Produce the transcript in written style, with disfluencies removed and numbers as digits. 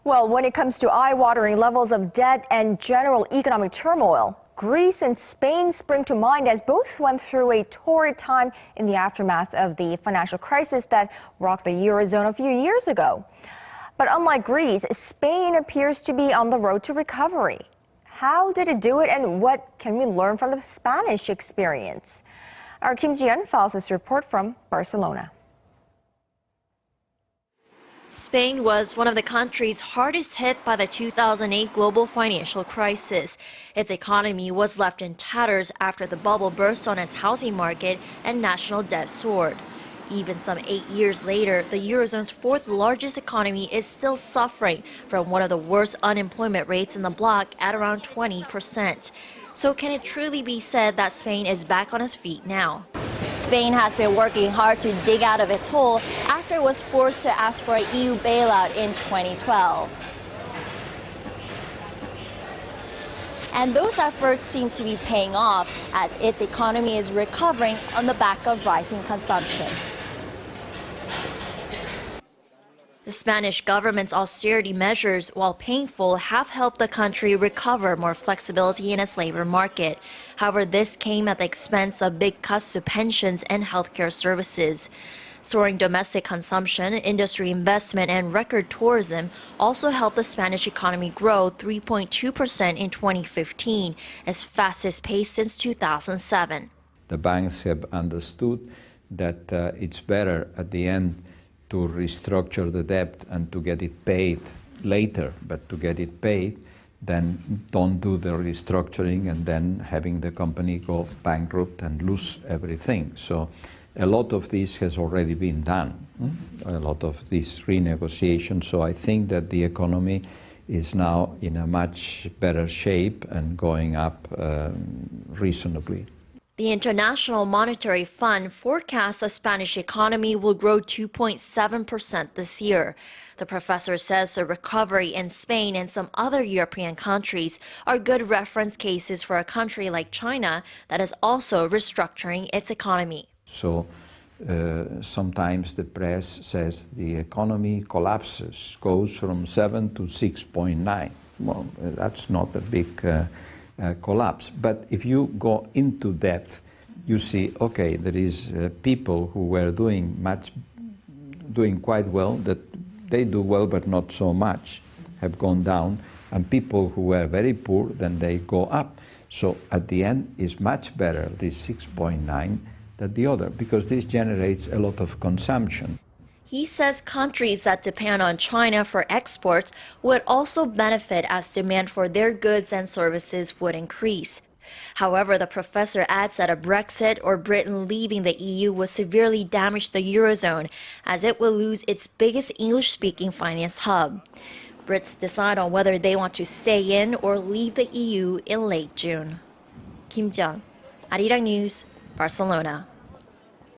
Well, when it comes to eye-watering levels of debt and general economic turmoil, Greece and Spain spring to mind as both went through a torrid time in the aftermath of the financial crisis that rocked the eurozone a few years ago. But unlike Greece, Spain appears to be on the road to recovery. How did it do it, and what can we learn from the Spanish experience? Our Kim Ji-yeon files this report from Barcelona. Spain was one of the countries hardest hit by the 2008 global financial crisis. Its economy was left in tatters after the bubble burst on its housing market and national debt soared. Even some 8 years later, the Eurozone's fourth largest economy is still suffering from one of the worst unemployment rates in the bloc at around 20%. So can it truly be said that Spain is back on its feet now? Spain has been working hard to dig out of its hole after it was forced to ask for an EU bailout in 2012. And those efforts seem to be paying off as its economy is recovering on the back of rising consumption. The Spanish government's austerity measures, while painful, have helped the country recover more flexibility in its labor market. However, this came at the expense of big cuts to pensions and healthcare services. Soaring domestic consumption, industry investment, and record tourism also helped the Spanish economy grow 3.2% in 2015, its fastest pace since 2007. The banks have understood that it's better at the end to restructure the debt and to get it paid later, but to get it paid, then don't do the restructuring and then having the company go bankrupt and lose everything. So a lot of this has already been done, a lot of this renegotiation. So I think that the economy is now in a much better shape and going up reasonably. The International Monetary Fund forecasts the Spanish economy will grow 2.7% this year. The professor says the recovery in Spain and some other European countries are good reference cases for a country like China that is also restructuring its economy. So sometimes the press says the economy collapses, goes from 7 to 6.9. Well, that's not a big collapse. But if you go into depth, you see, okay, there is people who were doing quite well, that they do well but not so much, have gone down, and people who were very poor, then they go up. So at the end, it's much better, this 6.9, than the other, because this generates a lot of consumption. He says countries that depend on China for exports would also benefit as demand for their goods and services would increase. However, the professor adds that a Brexit or Britain leaving the EU would severely damage the eurozone, as it will lose its biggest English-speaking finance hub. Brits decide on whether they want to stay in or leave the EU in late June. Kim Ji-yeon, Arirang News, Barcelona.